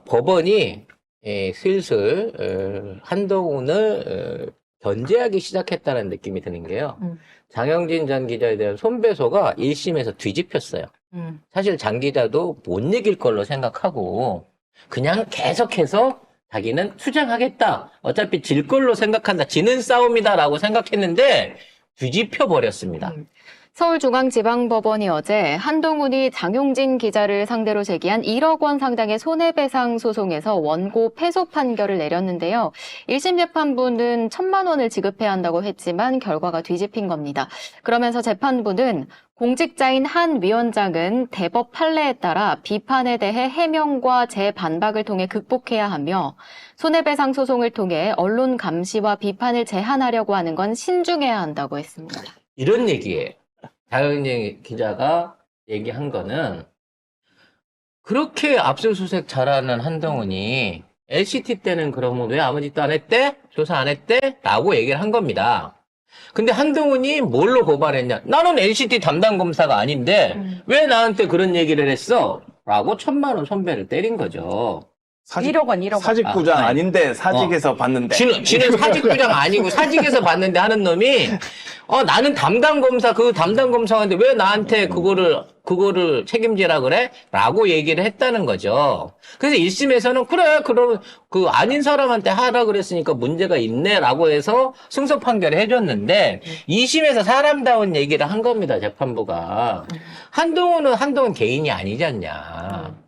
법원이 슬슬 한동훈을 견제하기 시작했다는 느낌이 드는 게요. 장영진 전 기자에 대한 손배소가 1심에서 뒤집혔어요. 사실 장 기자도 못 이길 걸로 생각하고 그냥 계속해서 자기는 투쟁하겠다. 어차피 질 걸로 생각한다. 지는 싸움이다라고 생각했는데 뒤집혀 버렸습니다. 서울중앙지방법원이 어제 한동훈이 장용진 기자를 상대로 제기한 1억 원 상당의 손해배상 소송에서 원고 패소 판결을 내렸는데요. 1심 재판부는 1,000만 원을 지급해야 한다고 했지만 결과가 뒤집힌 겁니다. 그러면서 재판부는 공직자인 한 위원장은 대법 판례에 따라 비판에 대해 해명과 재반박을 통해 극복해야 하며 손해배상 소송을 통해 언론 감시와 비판을 제한하려고 하는 건 신중해야 한다고 했습니다. 이런 얘기예요. 장영진 기자가 얘기한 거는 그렇게 압수수색 잘하는 한동훈이 LCT 때는 그러면 왜 아무 짓도 안 했대? 조사 안 했대? 라고 얘기를 한 겁니다. 근데 한동훈이 뭘로 고발했냐? 나는 LCT 담당 검사가 아닌데 왜 나한테 그런 얘기를 했어? 라고 1,000만 원 손배를 때린 거죠. 1억 원, 1억 원. 사직구장 아니. 아닌데 사직에서 봤는데. 지는 사직구장 아니고 사직에서 봤는데 하는 놈이 나는 담당 검사 그 담당 검사인데 왜 나한테 그거를 책임지라 그래? 라고 얘기를 했다는 거죠. 그래서 1심에서는 그래 그럼 그 아닌 사람한테 하라 그랬으니까 문제가 있네라고 해서 승소 판결을 해줬는데 2심에서 사람다운 얘기를 한 겁니다. 재판부가. 한동훈은 한동훈 개인이 아니지 않냐.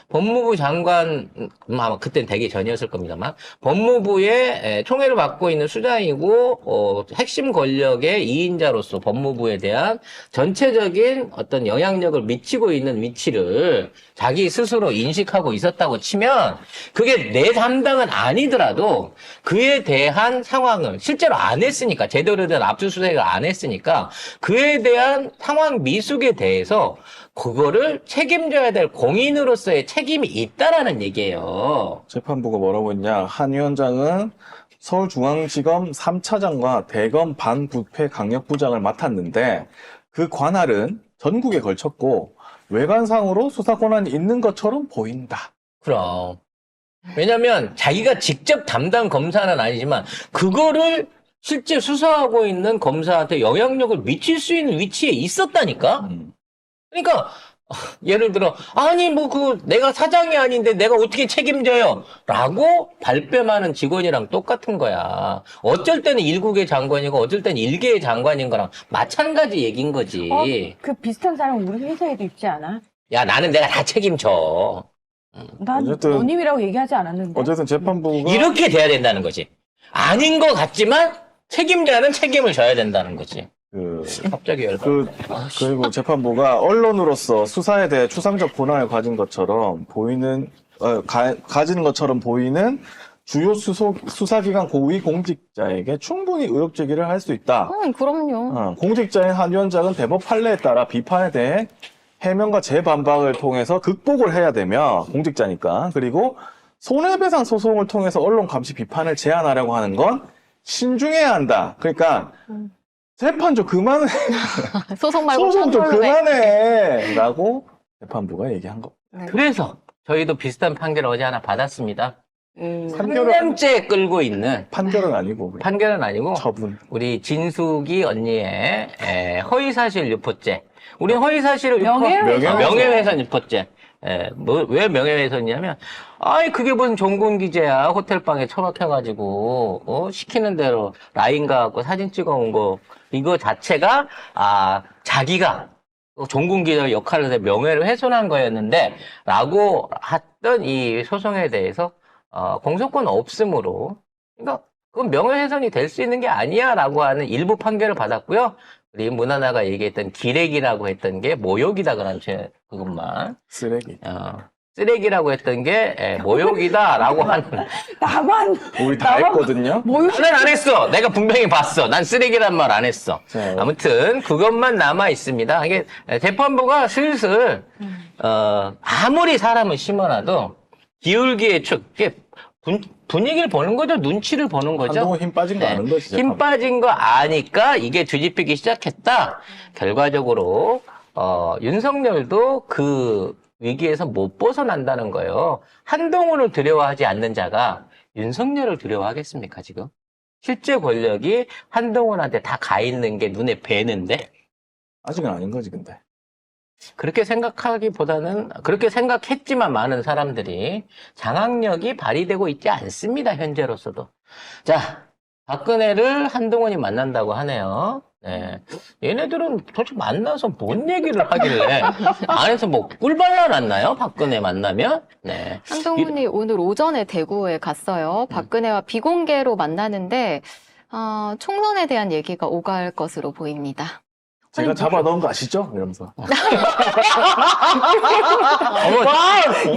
법무부 장관, 아마 그땐 되기 전이었을 겁니다만, 법무부의 총애를 맡고 있는 수장이고, 핵심 권력의 2인자로서 법무부에 대한 전체적인 어떤 영향력을 미치고 있는 위치를 자기 스스로 인식하고 있었다고 치면, 그게 내 담당은 아니더라도, 그에 대한 상황을 실제로 안 했으니까, 제대로 된 압수수색을 안 했으니까, 그에 대한 상황 미숙에 대해서, 그거를 책임져야 될 공인으로서의 책임이 있다라는 얘기예요. 재판부가 뭐라고 했냐. 한 위원장은 서울중앙지검 3차장과 대검 반부패 강력부장을 맡았는데 그 관할은 전국에 걸쳤고 외관상으로 수사 권한이 있는 것처럼 보인다. 그럼. 왜냐면 자기가 직접 담당 검사는 아니지만 그거를 실제 수사하고 있는 검사한테 영향력을 미칠 수 있는 위치에 있었다니까? 그러니까 예를 들어 아니 내가 사장이 아닌데 내가 어떻게 책임져요? 라고 발뺌하는 직원이랑 똑같은 거야. 어쩔 때는 1국의 장관이고 어쩔 때는 1개의 장관인 거랑 마찬가지 얘기인 거지. 그 비슷한 사람 우리 회사에도 있지 않아? 야 나는 내가 다 책임져. 난 어쨌든- 너님이라고 얘기하지 않았는데. 어쨌든 재판부가 이렇게 돼야 된다는 거지. 아닌 것 같지만 책임자는 책임을 져야 된다는 거지. 갑자기 열받네. 그리고 재판부가 언론으로서 수사에 대해 추상적 권한을 가진 것처럼 보이는 가지는 것처럼 보이는 주요 수사기관 고위 공직자에게 충분히 의혹 제기를 할 수 있다. 그럼요. 공직자인 한 위원장은 대법 판례에 따라 비판에 대해 해명과 재반박을 통해서 극복을 해야 되며 공직자니까. 그리고 손해배상 소송을 통해서 언론 감시 비판을 제한하려고 하는 건 신중해야 한다. 그러니까 재판 좀 그만해. 소송 말고 소송 좀 판결로 해. 그만해. 라고 재판부가 얘기한 거. 그래서 저희도 비슷한 판결을 어제 하나 받았습니다. 판결은 3년째 끌고 있는 판결은 아니고 그냥 판결은 아니고 처분. 우리 진숙이 언니의 허위사실 유포죄. 우리 허위사실을 명예훼손. 명예훼손 유포죄. 왜 명예훼손이냐면, 그게 무슨 종군 기재야. 호텔방에 처박혀가지고, 시키는 대로 라인 가갖고 사진 찍어온 거. 이거 자체가, 자기가 종군 기자 역할을 해서 명예를 훼손한 거였는데, 라고 했던 이 소송에 대해서, 공소권 없음으로, 그러니까, 그건 명예훼손이 될 수 있는 게 아니야. 라고 하는 일부 판결을 받았고요. 우리 문하나가 얘기했던 기레기라고 했던 게 모욕이다. 그것만. 쓰레기. 쓰레기라고 했던 게 모욕이다라고 하는. 나만 우리 다 했거든요. 나는 안 했어. 내가 분명히 봤어. 난 쓰레기란 말 안 했어. 자, 아무튼 그것만 남아 있습니다. 이게 재판부가 슬슬 아무리 사람을 심어놔도 기울기의 축, 이게 분위기를 보는 거죠. 눈치를 보는 거죠. 한동훈 힘 빠진 거 아는 거지. 힘 빠진 거 아니까 이게 뒤집히기 시작했다. 결과적으로 윤석열도 그 위기에서 못 벗어난다는 거예요. 한동훈을 두려워하지 않는 자가 윤석열을 두려워하겠습니까, 지금? 실제 권력이 한동훈한테 다 가 있는 게 눈에 뵈는데, 아직은 아닌 거지, 근데. 그렇게 생각하기보다는, 그렇게 생각했지만 많은 사람들이 장악력이 발휘되고 있지 않습니다, 현재로서도. 자, 박근혜를 한동훈이 만난다고 하네요. 네. 얘네들은 도대체 만나서 뭔 얘기를 하길래 안에서 뭐 꿀 발라놨나요? 박근혜 만나면? 네. 한동훈이 오늘 오전에 대구에 갔어요. 박근혜와 비공개로 만나는데 총선에 대한 얘기가 오갈 것으로 보입니다. 제가 잡아넣은 거 아시죠? 이러면서.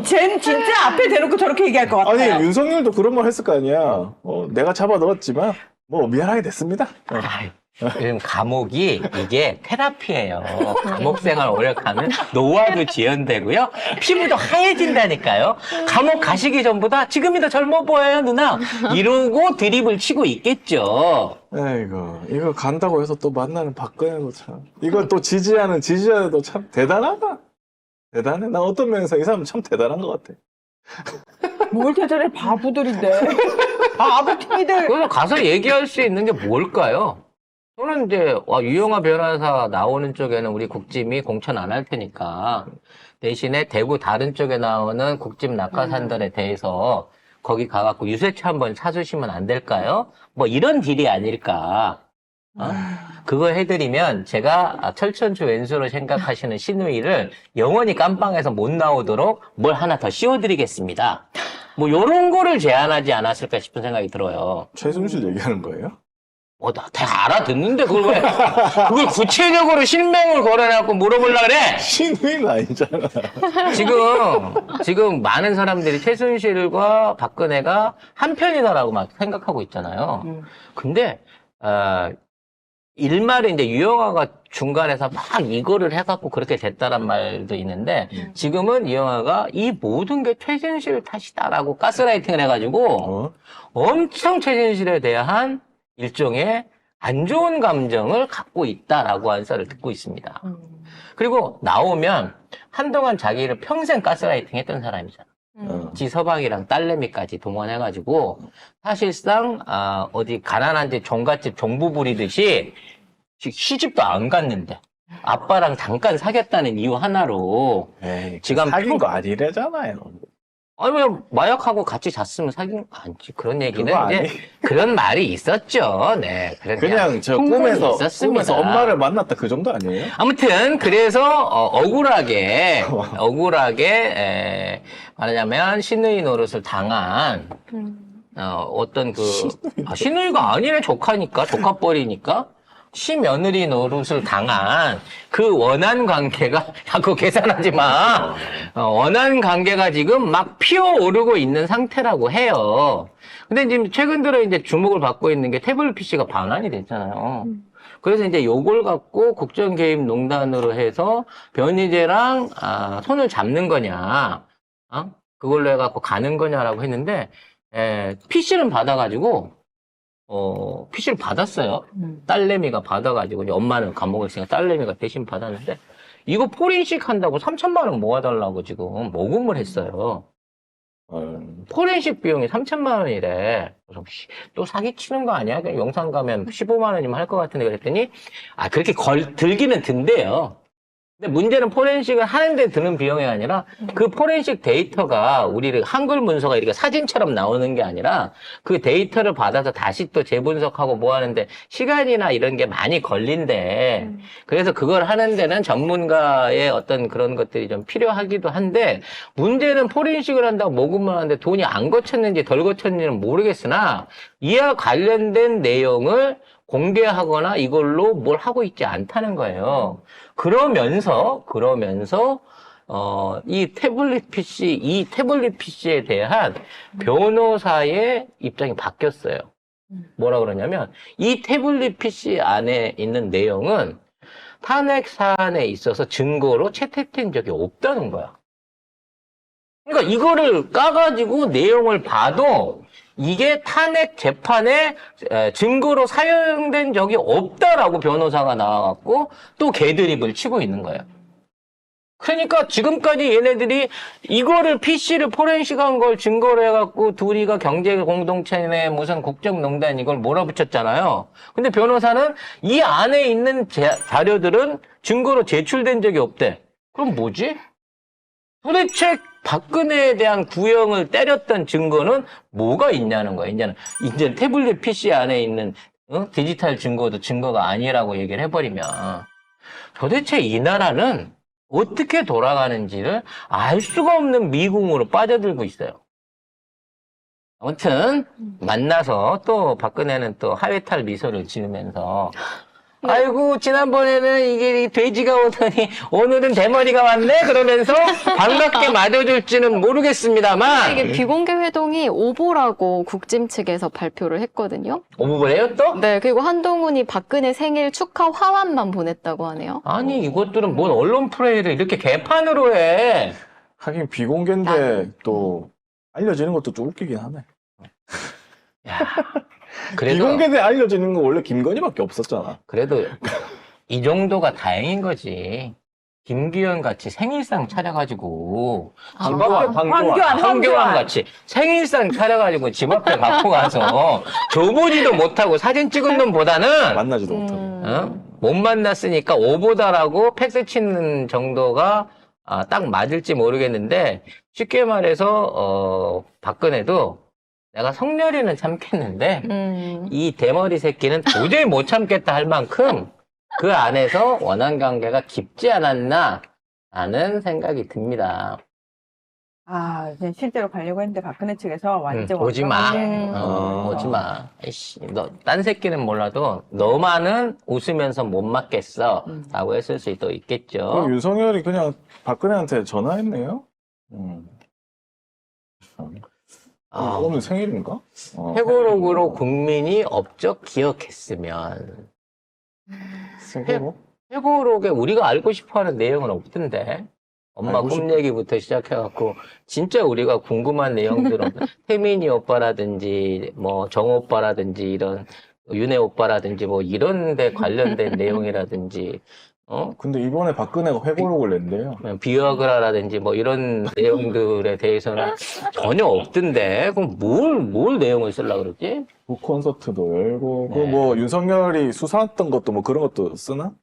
쟨 진짜 앞에 대놓고 저렇게 얘기할 것 같아. 아니, 윤석열도 그런 말 했을 거 아니야. 내가 잡아넣었지만, 뭐, 미안하게 됐습니다. 아이, 요즘 감옥이 이게 테라피예요. 감옥 생활 오래 가면 노화도 지연되고요. 피부도 하얘진다니까요. 감옥 가시기 전보다 지금이 더 젊어 보여요, 누나. 이러고 드립을 치고 있겠죠. 에이구, 이거 간다고 해서 또 만나는 박근혜도 참. 이걸 또 지지하는 지지자들도 참 대단하다. 대단해. 나 어떤 면에서 이 사람 참 대단한 것 같아. 뭘 대단해, 바보들인데. 바보팀이들. 그래서 가서 얘기할 수 있는 게 뭘까요? 저는 이제 유영하 변호사 나오는 쪽에는 우리 국짐이 공천 안 할 테니까 대신에 대구 다른 쪽에 나오는 국짐 낙하산들에 대해서 거기 가갖고 유세차 한번 사주시면 안 될까요? 뭐 이런 딜이 아닐까. 그거 해드리면 제가 철천초 왼수로 생각하시는 신우이를 영원히 깜빵에서 못 나오도록 뭘 하나 더 씌워드리겠습니다. 뭐 요런 거를 제안하지 않았을까 싶은 생각이 들어요. 최순실 얘기하는 거예요? 나 다 알아듣는데 그걸 구체적으로 실명을 걸어내갖고 물어보려고 그래? 신우이는 아니잖아. 지금 많은 사람들이 최순실과 박근혜가 한 편이다라고 막 생각하고 있잖아요. 근데, 일말에 이제 유영하가 중간에서 막 이거를 해갖고 그렇게 됐다란 말도 있는데, 지금은 유영하가 이 모든 게 최순실 탓이다라고 가스라이팅을 해가지고, 엄청 최순실에 대한 일종의 안 좋은 감정을 갖고 있다라고 한 썰을 듣고 있습니다. 그리고 나오면 한동안 자기를 평생 가스라이팅 했던 사람이잖아. 지 서방이랑 딸내미까지 동원해가지고 사실상 어디 가난한 집 종갓집 종부 부리듯이 시집도 안 갔는데 아빠랑 잠깐 사귀었다는 이유 하나로 에이, 지금 사귄 거 아니래잖아요. 아니, 왜 마약하고 같이 잤으면 사귄 거 아니지. 그런 얘기는 그거 아니- 이제 그런 말이 있었죠. 네. 그냥 저 풍문이 꿈에서 있었습니다. 엄마를 만났다 그 정도 아니에요? 아무튼 그래서 억울하게 말하자면 신의 노릇을 당한 어떤 신의가 아니네. 조카니까 조카뻘이니까 시며느리 노릇을 당한 그 원한 관계가 그거 계산하지 마. 원한 관계가 지금 막 피어오르고 있는 상태라고 해요. 근데 지금 최근 들어 이제 주목을 받고 있는 게 태블릿 PC가 반환이 됐잖아요. 그래서 이제 요걸 갖고 국정개입농단으로 해서 변희재랑 손을 잡는 거냐, 그걸로 해갖고 가는 거냐라고 했는데, PC는 받아가지고 PC를 받았어요. 딸내미가 받아가지고, 이제 엄마는 감옥에 있으니까 딸내미가 대신 받았는데, 이거 포렌식 한다고 3천만 원 모아달라고 지금 모금을 했어요. 포렌식 비용이 3천만 원이래. 그래서 또 사기치는 거 아니야? 그냥 영상 가면 15만 원이면 할 것 같은데 그랬더니, 그렇게 들기는 든대요. 근데 문제는 포렌식을 하는데 드는 비용이 아니라 그 포렌식 데이터가 우리 한글 문서가 이렇게 사진처럼 나오는 게 아니라 그 데이터를 받아서 다시 또 재분석하고 뭐 하는데 시간이나 이런 게 많이 걸린대. 그래서 그걸 하는 데는 전문가의 어떤 그런 것들이 좀 필요하기도 한데 문제는 포렌식을 한다고 모금을 하는데 돈이 안 거쳤는지 덜 거쳤는지는 모르겠으나 이와 관련된 내용을 공개하거나 이걸로 뭘 하고 있지 않다는 거예요. 그러면서 이 태블릿 PC에 대한 변호사의 입장이 바뀌었어요. 뭐라 그러냐면 이 태블릿 PC 안에 있는 내용은 탄핵 사안에 있어서 증거로 채택된 적이 없다는 거야. 그러니까 이거를 까가지고 내용을 봐도 이게 탄핵 재판에 증거로 사용된 적이 없다라고 변호사가 나와갖고 또 개드립을 치고 있는 거예요. 그러니까 지금까지 얘네들이 이거를 PC를 포렌식한 걸 증거로 해갖고 둘이가 경제 공동체내 무슨 국정농단 이걸 몰아붙였잖아요. 근데 변호사는 이 안에 있는 자료들은 증거로 제출된 적이 없대. 그럼 뭐지? 도대체 박근혜에 대한 구형을 때렸던 증거는 뭐가 있냐는 거야. 이제 태블릿 PC 안에 있는 디지털 증거도 증거가 아니라고 얘기를 해버리면 도대체 이 나라는 어떻게 돌아가는지를 알 수가 없는 미궁으로 빠져들고 있어요. 아무튼 만나서 또 박근혜는 또 하회탈 미소를 지으면서 아이고 지난번에는 이게 돼지가 오더니 오늘은 대머리가 왔네 그러면서 반갑게 맞아줄지는 모르겠습니다만 이게 비공개 회동이 오보라고 국짐 측에서 발표를 했거든요. 오보를 해요 또? 네, 그리고 한동훈이 박근혜 생일 축하 화환만 보냈다고 하네요. 아니 이것들은 뭔 언론 플레이를 이렇게 개판으로 해. 하긴 비공개인데 또 알려지는 것도 좀 웃기긴 하네. 야, 그래도 비공개돼 알려지는 거 원래 김건희밖에 없었잖아. 그래도 이 정도가 다행인 거지. 김기현 같이 생일상 차려가지고 집 앞에 황교안 같이 생일상 차려가지고 집 앞에 갖고 가서 줘보지도 못하고 사진 찍은 놈보다는 만나지도 못하고. 못 만났으니까 오보다라고 팩스 치는 정도가 딱 맞을지 모르겠는데 쉽게 말해서 박근혜도 내가 성렬이는 참겠는데 이 대머리 새끼는 도저히 못 참겠다 할 만큼 그 안에서 원한 관계가 깊지 않았나 하는 생각이 듭니다. 아, 이제 실제로 가려고 했는데 박근혜 측에서 완전 오지 마. 완전히 오지 마. 이씨, 딴 새끼는 몰라도 너만은 웃으면서 못 맞겠어. 라고 했을 수도 있겠죠. 그럼 윤석열이 그냥 박근혜한테 전화했네요? 오늘 생일인가? 회고록으로 국민이 업적 기억했으면. 생일로? 회고록에 우리가 알고 싶어하는 내용은 없던데. 엄마 알고 꿈 얘기부터 시작해갖고 진짜 우리가 궁금한 내용들은 태민이 오빠라든지 뭐 정 오빠라든지 이런 윤혜 오빠라든지 뭐 이런 데 관련된 내용이라든지 근데 이번에 박근혜가 회고록을 낸대요. 비어그라라든지 뭐 이런 내용들에 대해서는 전혀 없던데 그럼 뭘 내용을 쓰려고 그러지? 북콘서트도 열고 네. 그 뭐 윤석열이 수사했던 것도 뭐 그런 것도 쓰나?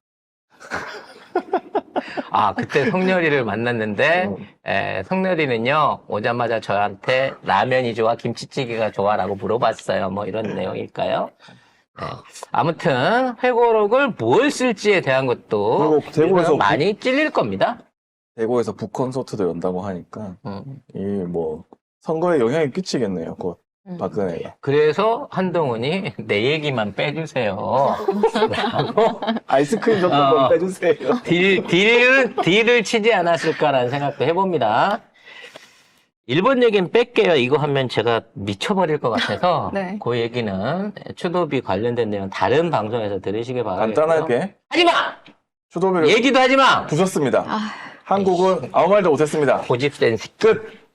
그때 성렬이를 만났는데 성렬이는요 오자마자 저한테 라면이 좋아 김치찌개가 좋아라고 물어봤어요. 뭐 이런 내용일까요? 네. 아무튼 회고록을 뭘 쓸지에 대한 것도 그리고 대구에서 많이 찔릴 겁니다. 대구에서 북콘서트도 연다고 하니까 이 뭐 선거에 영향이 끼치겠네요. 곧 박근혜가. 그래서 한동훈이 내 얘기만 빼주세요. 라고 아이스크림 줬던 거 빼주세요. 딜을 치지 않았을까라는 생각도 해봅니다. 일본 얘기는 뺄게요. 이거 하면 제가 미쳐버릴 것 같아서 네. 그 얘기는 추도비 관련된 내용 다른 방송에서 들으시길 바라겠고요. 간단하게 하지마! 추도비를 얘기도 하지마! 부셨습니다. 한국은 아무 말도 못했습니다. 고집센 새끼. 끝!